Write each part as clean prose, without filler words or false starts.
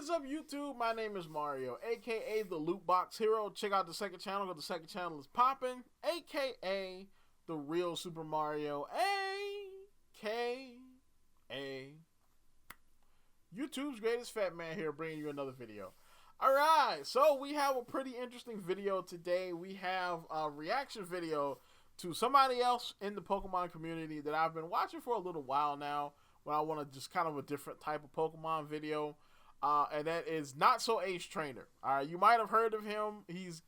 is up, YouTube? My name is Mario, aka the Loot Box Hero. Check out the second channel, because the second channel is popping, aka the real Super Mario, aka YouTube's greatest fat man here, bringing you another video. Alright, so we have a pretty interesting video today. We have a reaction video to somebody else in the Pokemon community that I've been watching for a little while now, when I want to just kind of a different type of Pokemon video. And that is Not So Ace Trainer. You might have heard of him. He's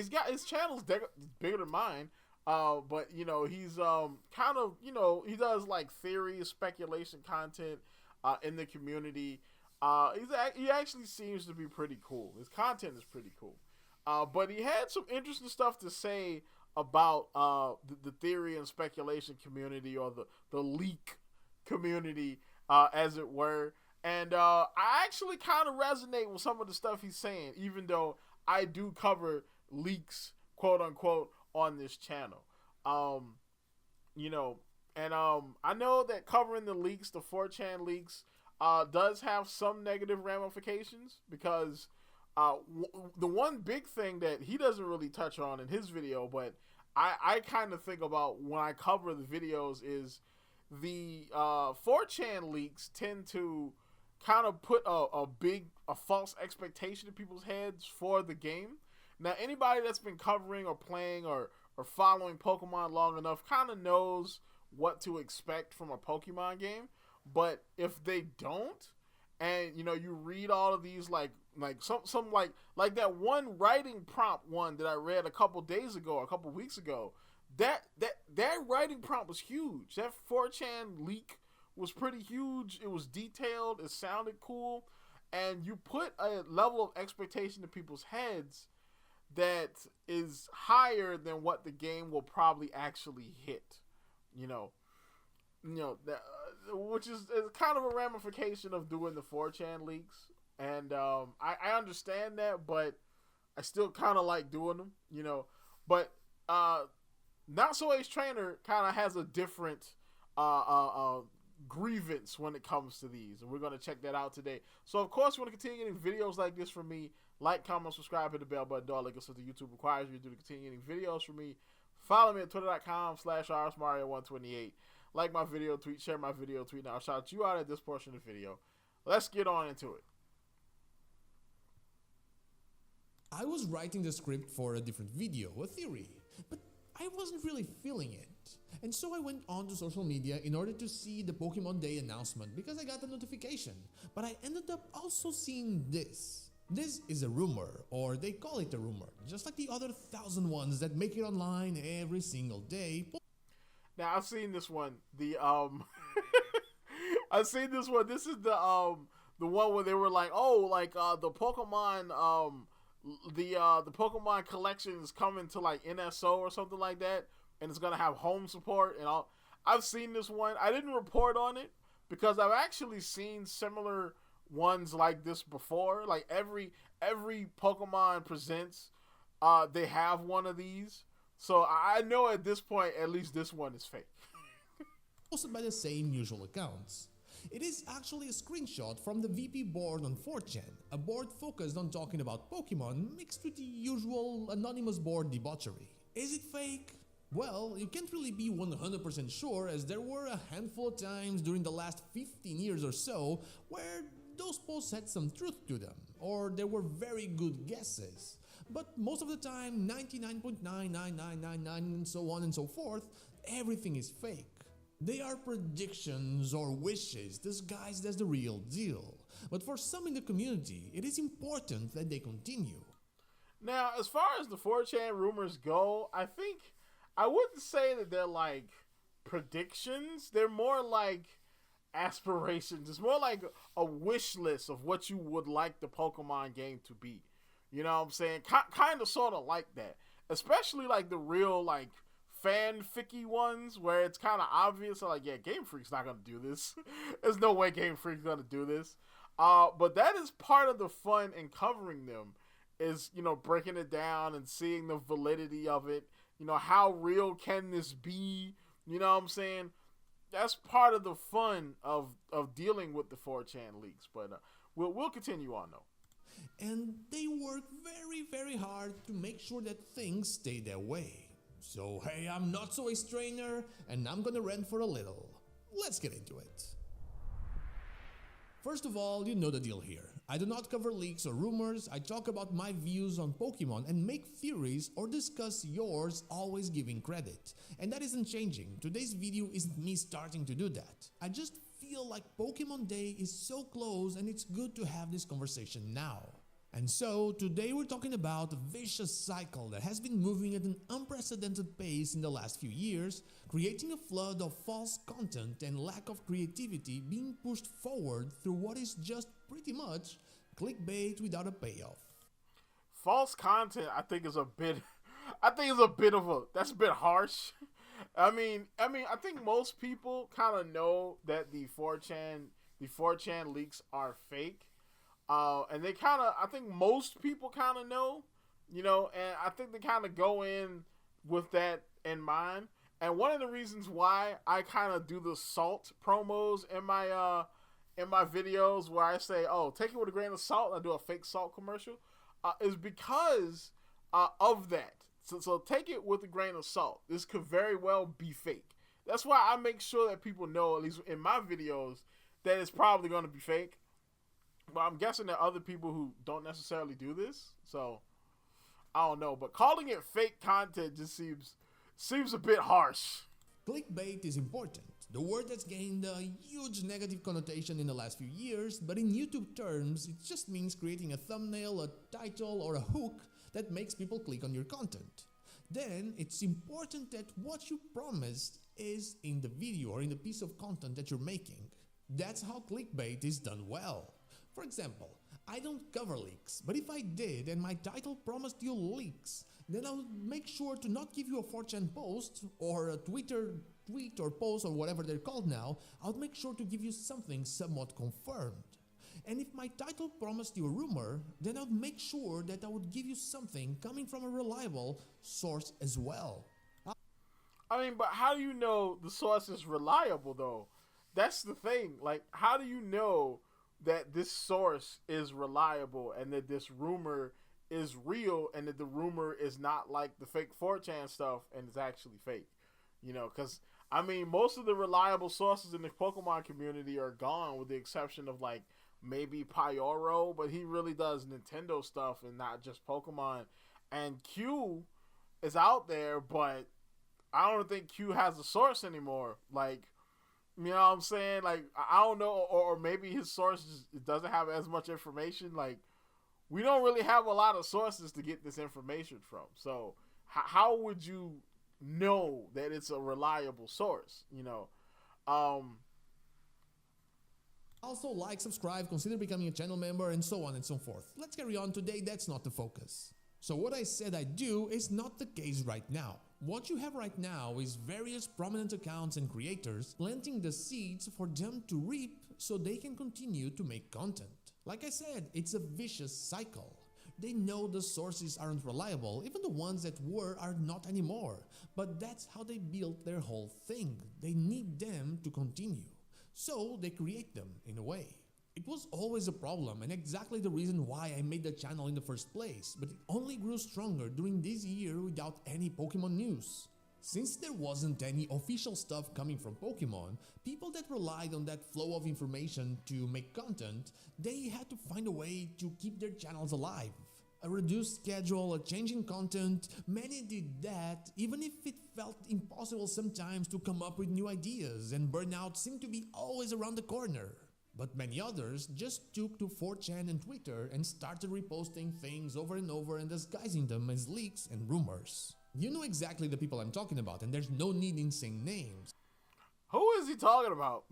got his channel's bigger than mine. But he's kind of, he does like theory, speculation content in the community. He actually seems to be pretty cool. His content is pretty cool. But he had some interesting stuff to say about the theory and speculation community, or the leak community, as it were. And I actually kind of resonate with some of the stuff he's saying, even though I do cover leaks, quote unquote, on this channel. I know that covering the leaks, the 4chan leaks, does have some negative ramifications, because the one big thing that he doesn't really touch on in his video, but I kind of think about when I cover the videos, is the 4chan leaks tend to kind of put a false expectation in people's heads for the game. Now, anybody that's been covering or playing or following Pokemon long enough kind of knows what to expect from a Pokemon game. But if they don't, and you read all of these like that one writing prompt one that I read a couple weeks ago, that writing prompt was huge. That 4chan leak was pretty huge. It was detailed. It sounded cool. And you put a level of expectation in people's heads that is higher than what the game will probably actually hit. Which is kind of a ramification of doing the 4chan leaks. And I understand that, but I still kind of like doing them, But Not So Ace Trainer kind of has a different grievance when it comes to these, and we're going to check that out today. So of course, you want to continue getting videos like this from me. Like, comment, subscribe, hit the bell button, all like us, so the YouTube requires you to continue getting videos from me. Follow me at twitter.com/RSMario128. Like my video tweet, share my video tweet. Now I'll shout you out at this portion of the video. Let's get on into it. I was writing the script for a different video, a theory, but I wasn't really feeling it. And so I went on to social media in order to see the Pokemon Day announcement, because I got a notification. But I ended up also seeing this. This is a rumor, or they call it a rumor, just like the other 1,000 ones that make it online every single day. Now, I've seen this one. I've seen this one. This is the one where they were like, the Pokemon, the Pokemon collection is coming to like NSO or something like that, and it's gonna have home support and all. I've seen this one. I didn't report on it because I've actually seen similar ones like this before. Like every Pokemon Presents, they have one of these. So I know at this point, at least this one is fake. Posted by the same usual accounts. It is actually a screenshot from the VP board on 4chan, a board focused on talking about Pokemon mixed with the usual anonymous board debauchery. Is it fake? Well, you can't really be 100% sure, as there were a handful of times during the last 15 years or so where those posts had some truth to them, or there were very good guesses. But most of the time, 99.99999 and so on and so forth, everything is fake. They are predictions or wishes disguised as the real deal. But for some in the community, it is important that they continue. Now, as far as the 4chan rumors go, I wouldn't say that they're like predictions. They're more like aspirations. It's more like a wish list of what you would like the Pokemon game to be. You know what I'm saying? Kind of, sort of like that. Especially like the real like fanficky ones where it's kind of obvious. Like, yeah, Game Freak's not going to do this. There's no way Game Freak's going to do this. But that is part of the fun in covering them, is, breaking it down and seeing the validity of it. How real can this be? You know what I'm saying? That's part of the fun of dealing with the 4chan leaks. But We'll continue on though. And they work very, very hard to make sure that things stay that way. So hey, I'm not so a strainer, and I'm gonna rant for a little. Let's get into it. First of all, you know the deal here. I do not cover leaks or rumors, I talk about my views on Pokemon and make theories or discuss yours, always giving credit. And that isn't changing. Today's video isn't me starting to do that. I just feel like Pokemon Day is so close and it's good to have this conversation now. And so, today we're talking about a vicious cycle that has been moving at an unprecedented pace in the last few years, creating a flood of false content and lack of creativity being pushed forward through what is just pretty much clickbait without a payoff. False content, I think is a bit that's a bit harsh. I think most people kind of know that the 4chan leaks are fake. And I think most people kind of know, and I think they kind of go in with that in mind. And one of the reasons why I kind of do the salt promos in my videos where I say, oh, take it with a grain of salt, and I do a fake salt commercial, is because of that. So take it with a grain of salt. This could very well be fake. That's why I make sure that people know, at least in my videos, that it's probably going to be fake. But I'm guessing there are other people who don't necessarily do this, so I don't know. But calling it fake content just seems a bit harsh. Clickbait is important. The word that's gained a huge negative connotation in the last few years, but in YouTube terms, it just means creating a thumbnail, a title, or a hook that makes people click on your content. Then, it's important that what you promised is in the video or in the piece of content that you're making. That's how clickbait is done well. For example, I don't cover leaks, but if I did and my title promised you leaks, then I would make sure to not give you a 4chan post or a Twitter tweet or post or whatever they're called now. I would make sure to give you something somewhat confirmed. And if my title promised you a rumor, then I would make sure that I would give you something coming from a reliable source as well. But how do you know the source is reliable though? That's the thing. Like, how do you know that this source is reliable and that this rumor is real and that the rumor is not like the fake 4chan stuff and it's actually fake? Because most of the reliable sources in the Pokemon community are gone, with the exception of like maybe Pyoro, but he really does Nintendo stuff and not just Pokemon. And Q is out there, but I don't think Q has a source anymore. Like, you know what I'm saying? Like, I don't know, or maybe his source doesn't have as much information. Like, we don't really have a lot of sources to get this information from. So, how would you know that it's a reliable source? Also, like, subscribe, consider becoming a channel member, and so on and so forth. Let's carry on. Today, that's not the focus. So what I said I do is not the case right now. What you have right now is various prominent accounts and creators planting the seeds for them to reap so they can continue to make content. Like I said, it's a vicious cycle. They know the sources aren't reliable, even the ones that were are not anymore. But that's how they built their whole thing. They need them to continue. So they create them in a way. It was always a problem and exactly the reason why I made the channel in the first place, but it only grew stronger during this year without any Pokemon news. Since there wasn't any official stuff coming from Pokemon, people that relied on that flow of information to make content, they had to find a way to keep their channels alive. A reduced schedule, a change in content, many did that even if it felt impossible sometimes to come up with new ideas, and burnout seemed to be always around the corner. But many others just took to 4chan and Twitter and started reposting things over and over and disguising them as leaks and rumors. You know exactly the people I'm talking about, and there's no need in saying names. Who is he talking about?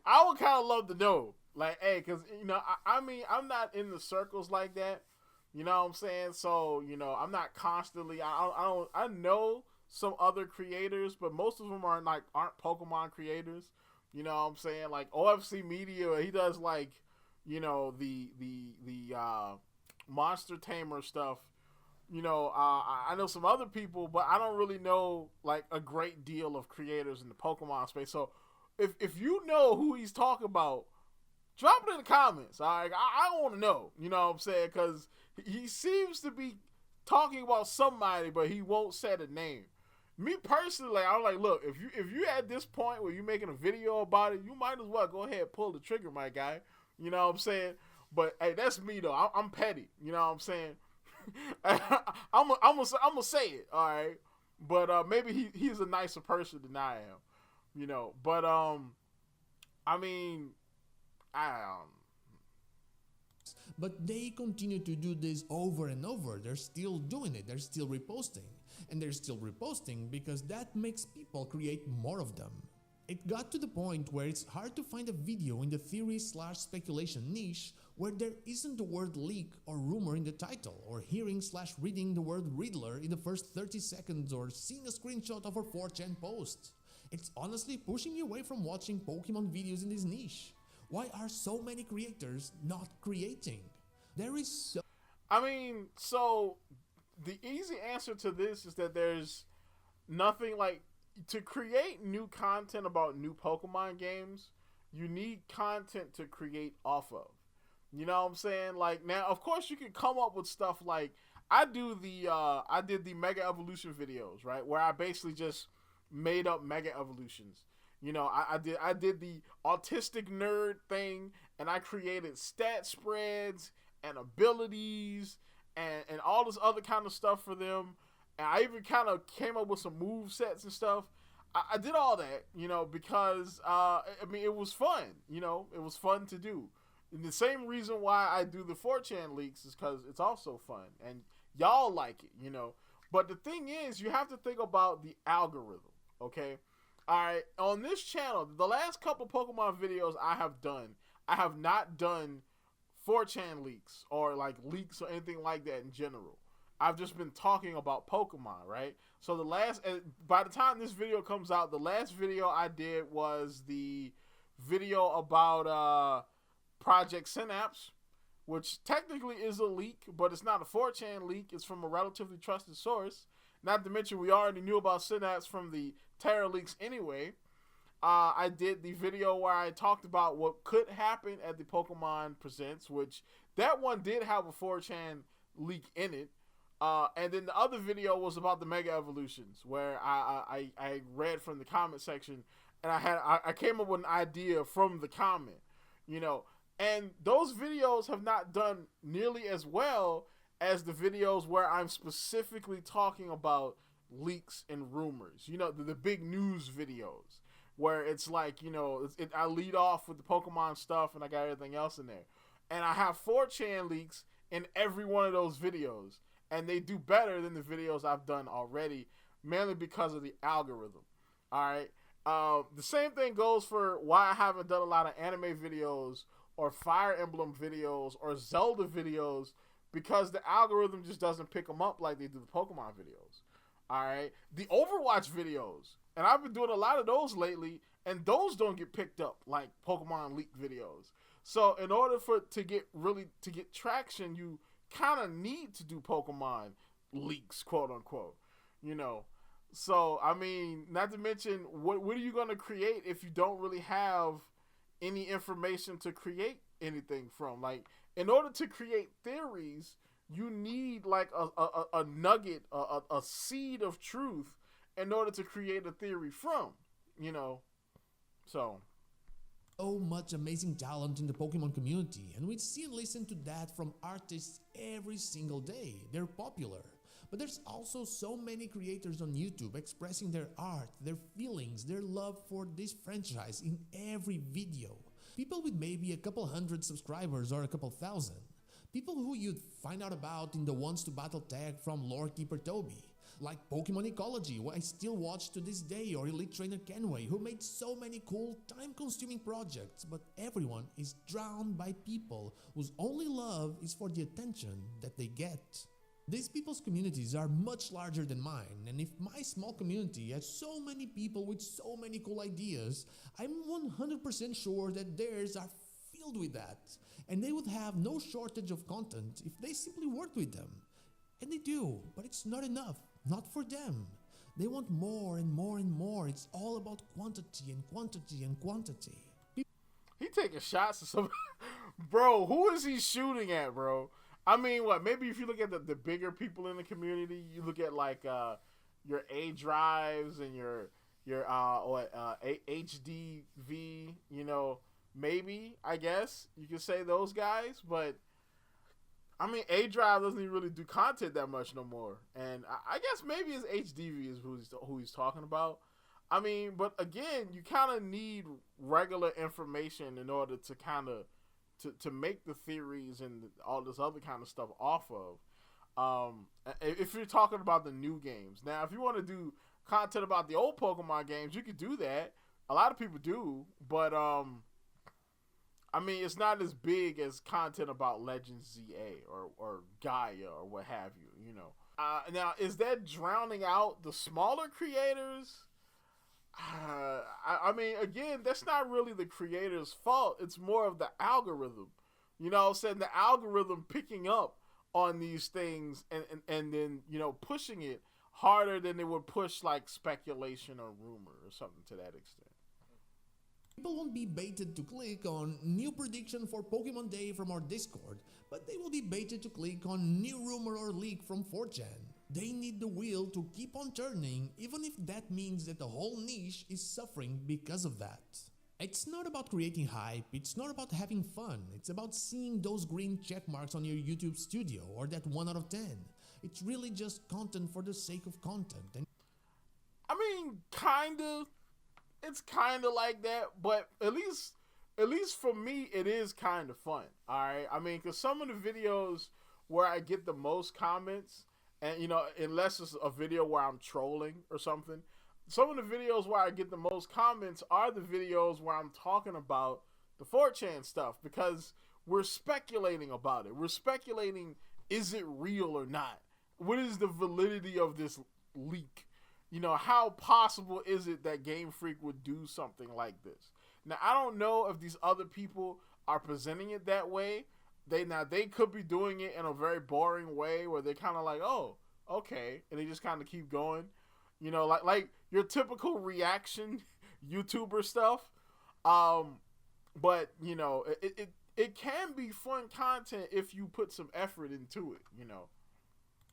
I would kind of love to know. Like, hey, because, I'm not in the circles like that. You know what I'm saying? So, I'm not constantly, I know some other creators, but most of them aren't Pokemon creators. You know what I'm saying? Like OFC Media, he does like, the Monster Tamer stuff. I know some other people, but I don't really know like a great deal of creators in the Pokemon space. So if you know who he's talking about, drop it in the comments. All right, I want to know. You know what I'm saying? Because he seems to be talking about somebody, but he won't say the name. Me personally, like, I'm like, look, if you at this point where you're making a video about it, you might as well go ahead and pull the trigger, my guy. You know what I'm saying? But hey, that's me though. I'm petty. You know what I'm saying? I'm gonna say it. All right. But maybe he's a nicer person than I am. You know. But I mean, But they continue to do this over and over. They're still doing it. They're still reposting. And they're still reposting because that makes people create more of them. It got to the point where it's hard to find a video in the theory/speculation niche where there isn't the word leak or rumor in the title, or hearing/reading the word Riddler in the first 30 seconds, or seeing a screenshot of a 4chan post. It's honestly pushing me away from watching Pokemon videos in this niche. Why are so many creators not creating? There is so... I mean, so the easy answer to this is that there's nothing like... To create new content about new Pokemon games, you need content to create off of. You know what I'm saying? Like, now, of course, you can come up with stuff like... I did the Mega Evolution videos, right? Where I basically just made up Mega Evolutions. You know, I did the autistic nerd thing, and I created stat spreads and abilities and all this other kind of stuff for them. And I even kind of came up with some move sets and stuff. I did all that, you know, because, I mean, it was fun, you know. It was fun to do. And the same reason why I do the 4chan leaks is because it's also fun. And y'all like it, you know. But the thing is, you have to think about the algorithm, okay? Alright, on this channel, the last couple Pokemon videos I have not done 4chan leaks or like leaks or anything like that in general. I've just been talking about Pokemon, right? So by the time this video comes out, the last video I did was the video about Project Synapse, which technically is a leak, but it's not a 4chan leak. It's from a relatively trusted source. Not to mention, we already knew about Synapse from the Terra leaks anyway. I did the video where I talked about what could happen at the Pokemon Presents, which that one did have a 4chan leak in it. And then the other video was about the Mega Evolutions, where I read from the comment section, and I came up with an idea from the comment, you know. And those videos have not done nearly as well as the videos where I'm specifically talking about leaks and rumors. You know, the big news videos where it's like, you know, I lead off with the Pokemon stuff and I got everything else in there. And I have 4chan leaks in every one of those videos. And they do better than the videos I've done already, mainly because of the algorithm. All right. The same thing goes for why I haven't done a lot of anime videos or Fire Emblem videos or Zelda videos, because the algorithm just doesn't pick them up like they do the Pokemon videos. All right. The Overwatch videos, and I've been doing a lot of those lately, and those don't get picked up like Pokemon leak videos. So in order to get traction, you kind of need to do Pokemon leaks, quote unquote, you know. So I mean, not to mention, what are you going to create if you don't really have any information to create anything from? Like, in order to create theories, you need like a nugget, a seed of truth in order to create a theory from, you know. So much amazing talent in the Pokemon community, and we see and listen to that from artists every single day. They're popular. But there's also so many creators on YouTube expressing their art, their feelings, their love for this franchise in every video. People with maybe a couple hundred subscribers or a couple thousand. People who you'd find out about in the Wants to Battle tag from Lore Keeper Toby. Like Pokemon Ecology, who I still watch to this day, or Elite Trainer Kenway, who made so many cool, time-consuming projects, but everyone is drowned by people whose only love is for the attention that they get. These people's communities are much larger than mine, and if my small community has so many people with so many cool ideas, I'm 100% sure that theirs are filled with that, and they would have no shortage of content if they simply worked with them. And they do, but it's not enough. Not for them. They want more and more and more. It's all about quantity and quantity and quantity. He taking shots at somebody? Bro, who is he shooting at, bro? I mean, what? Maybe if you look at the bigger people in the community, you look at like your A drives and your HDV. You know, maybe I guess you could say those guys, but I mean, A drive doesn't even really do content that much no more, and I guess maybe it's HDV is who he's talking about. I mean, but again, you kind of need regular information in order to kind of to make the theories and all this other kind of stuff off of. If you're talking about the new games, now if you want to do content about the old Pokemon games, you could do that. A lot of people do, but I mean, it's not as big as content about Legends ZA or Gaia or what have you. You know. Now, is that drowning out the smaller creators? I mean, again, that's not really the creator's fault. It's more of the algorithm. You know, saying the algorithm picking up on these things and then, you know, pushing it harder than it would push like speculation or rumor or something to that extent. People won't be baited to click on new prediction for Pokemon Day from our Discord, but they will be baited to click on new rumor or leak from 4chan. They need the wheel to keep on turning, even if that means that the whole niche is suffering because of that. It's not about creating hype, it's not about having fun, it's about seeing those green check marks on your YouTube studio or that 1 out of 10. It's really just content for the sake of content. And I mean, kinda. It's kinda like that, but at least for me, it is kind of fun. Alright? I mean, because some of the videos where I get the most comments, and, you know, unless it's a video where I'm trolling or something, some of the videos where I get the most comments are the videos where I'm talking about the 4chan stuff, because we're speculating about it. We're speculating, is it real or not? What is the validity of this leak? You know, how possible is it that Game Freak would do something like this? Now, I don't know if these other people are presenting it that way. They could be doing it in a very boring way where they're kind of like, oh, okay, and they just kind of keep going, you know, like your typical reaction YouTuber stuff. But you know, it can be fun content if you put some effort into it, you know.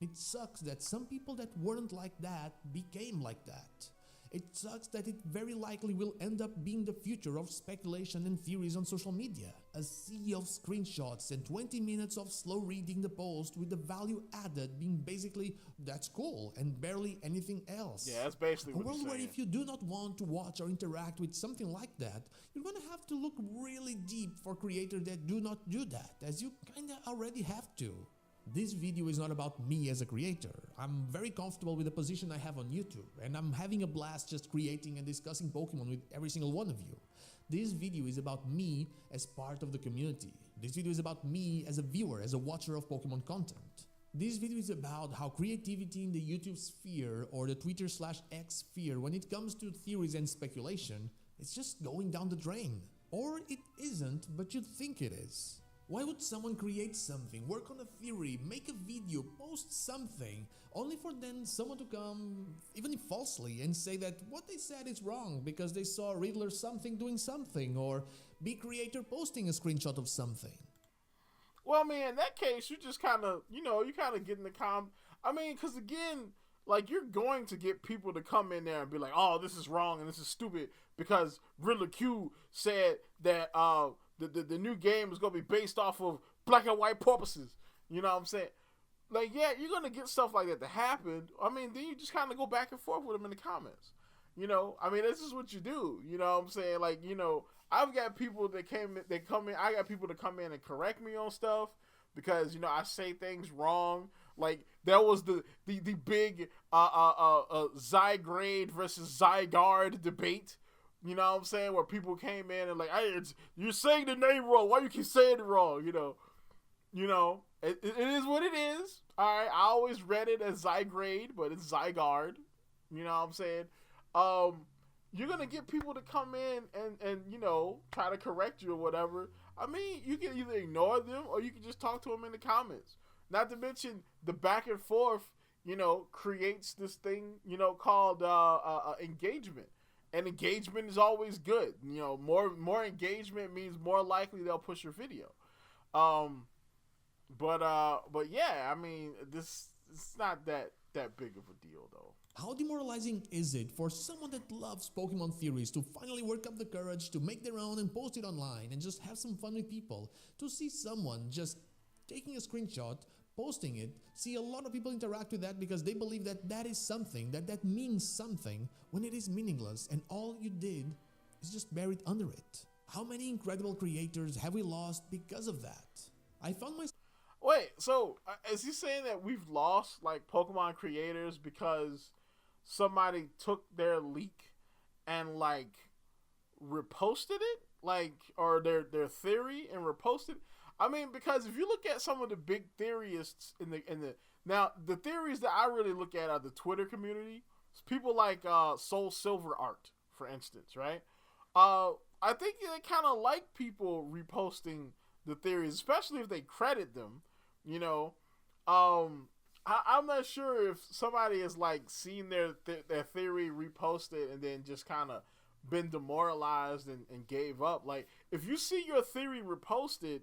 it sucks that some people that weren't like that became like that. It sucks that it very likely will end up being the future of speculation and theories on social media. A sea of screenshots and 20 minutes of slow reading the post with the value added being basically, that's cool, and barely anything else. Yeah, that's basically what A world you're where saying. if you do not want to watch or interact with something like that, you're gonna have to look really deep for creators that do not do that, as you kinda already have to. This video is not about me as a creator. I'm very comfortable with the position I have on YouTube, and I'm having a blast just creating and discussing Pokemon with every single one of you. This video is about me as part of the community. This video is about me as a viewer, as a watcher of Pokemon content. This video is about how creativity in the YouTube sphere or the Twitter/X sphere, when it comes to theories and speculation, it's just going down the drain. Or it isn't, but you think it is. Why would someone create something, work on a theory, make a video, post something, only for then someone to come, even if falsely, and say that what they said is wrong because they saw Riddler something doing something, or B creator posting a screenshot of something? Well, I mean, in that case, you just kind of, you kind of get in the I mean, because again, like, you're going to get people to come in there and be like, oh, this is wrong and this is stupid because Riddler Q said that, the new game is going to be based off of black and white porpoises. You know what I'm saying? Like, yeah, you're going to get stuff like that to happen. I mean, then you just kind of go back and forth with them in the comments. You know, I mean, this is what you do. You know what I'm saying? Like, I've got people that come in. I got people to come in and correct me on stuff because, I say things wrong. Like, there was the big Zygrade versus Zygarde debate. You know what I'm saying? Where people came in and like, hey, you're saying the name wrong. Why you keep saying it wrong? It is what it is. All right, I always read it as Zygrade, but it's Zygarde. You know what I'm saying? You're gonna get people to come in and try to correct you or whatever. I mean, you can either ignore them or you can just talk to them in the comments. Not to mention the back and forth, creates this thing, called engagement. and engagement is always good. You know, more engagement means more likely they'll push your video. But yeah, I mean, it's not that big of a deal though. How demoralizing is it for someone that loves Pokemon theories to finally work up the courage to make their own and post it online and just have some fun with people, to see someone just taking a screenshot, posting it, see a lot of people interact with that because they believe that that is something, that means something, when it is meaningless and all you did is just buried under it. How many incredible creators have we lost because of that? I found myself... Wait, so is he saying that we've lost like Pokemon creators because somebody took their leak and like reposted it, like, or their theory and reposted it? I mean, because if you look at some of the big theorists in the now the theories that I really look at are the Twitter community. It's people like Soul Silver Art, for instance, right? I think they kind of like people reposting the theories, especially if they credit them. You know, I'm not sure if somebody has like seen their theory reposted and then just kind of been demoralized and gave up. Like, if you see your theory reposted,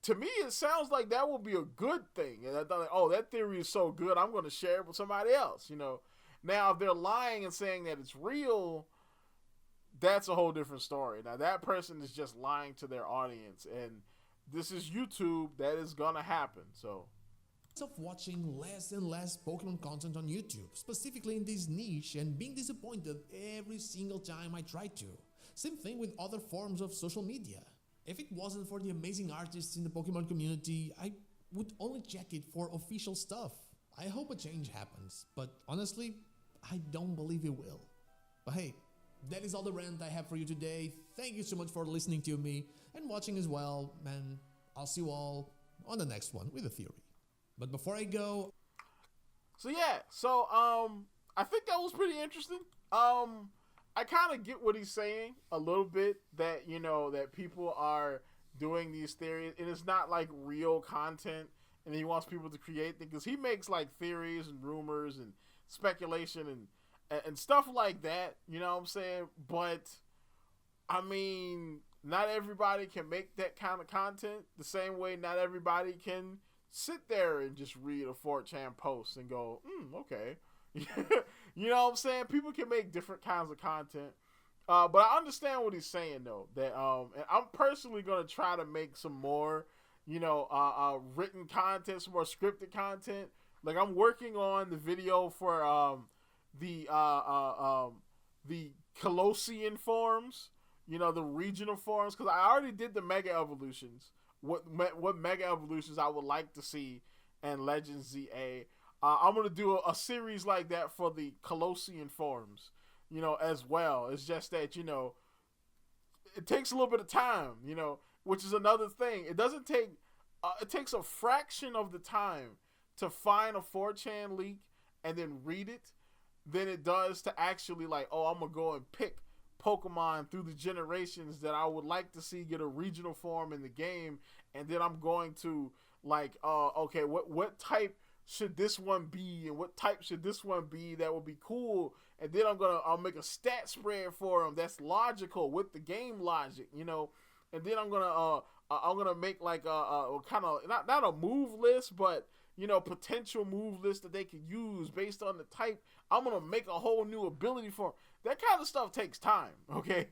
to me it sounds like that will be a good thing. And I thought, like, oh, that theory is so good, I'm going to share it with somebody else. You know, now if they're lying and saying that it's real, that's a whole different story. Now that person is just lying to their audience, and this is YouTube. That is gonna happen. So, of watching less and less Pokemon content on YouTube, specifically in this niche, and being disappointed every single time I try to. Same thing with other forms of social media. If it wasn't for the amazing artists in the Pokemon community, I would only check it for official stuff. I hope a change happens, but honestly, I don't believe it will. But hey, that is all the rant I have for you today. Thank you so much for listening to me and watching as well, and I'll see you all on the next one with a theory. But before I go... So yeah, I think that was pretty interesting. I kind of get what he's saying a little bit, that, you know, that people are doing these theories and it's not like real content, and he wants people to create things, because he makes like theories and rumors and speculation and stuff like that, you know what I'm saying? But I mean, not everybody can make that kind of content the same way not everybody can sit there and just read a 4chan post and go, okay. You know what I'm saying? People can make different kinds of content. But I understand what he's saying though, that and I'm personally going to try to make some more, you know, written content, some more scripted content. Like, I'm working on the video for the Colossian forms, you know, the regional forms, because I already did the Mega Evolutions. What Mega Evolutions I would like to see in Legends ZA. I'm going to do a series like that for the Colossian forms, you know, as well. It's just that, you know, it takes a little bit of time, you know, which is another thing. It doesn't take, it takes a fraction of the time to find a 4chan leak and then read it than it does to actually like, oh, I'm going to go and pick Pokemon through the generations that I would like to see get a regional form in the game. And then I'm going to like, okay, what type should this one be, and what type should this one be that would be cool, and then I'll make a stat spread for them that's logical with the game logic, you know, and then I'm gonna make like a kind of not a move list, but, you know, potential move list that they could use based on the type. I'm gonna make a whole new ability for them. That kind of stuff takes time, okay?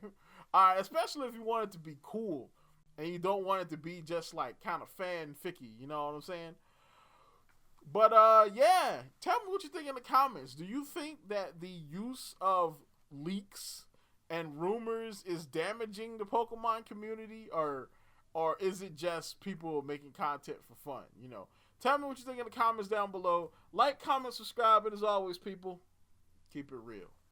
Especially if you want it to be cool and you don't want it to be just like kind of fanficky, you know what I'm saying? But yeah, tell me what you think in the comments. Do you think that the use of leaks and rumors is damaging the Pokemon community, or is it just people making content for fun? You know, tell me what you think in the comments down below. Like, comment, subscribe, and as always, people, keep it real.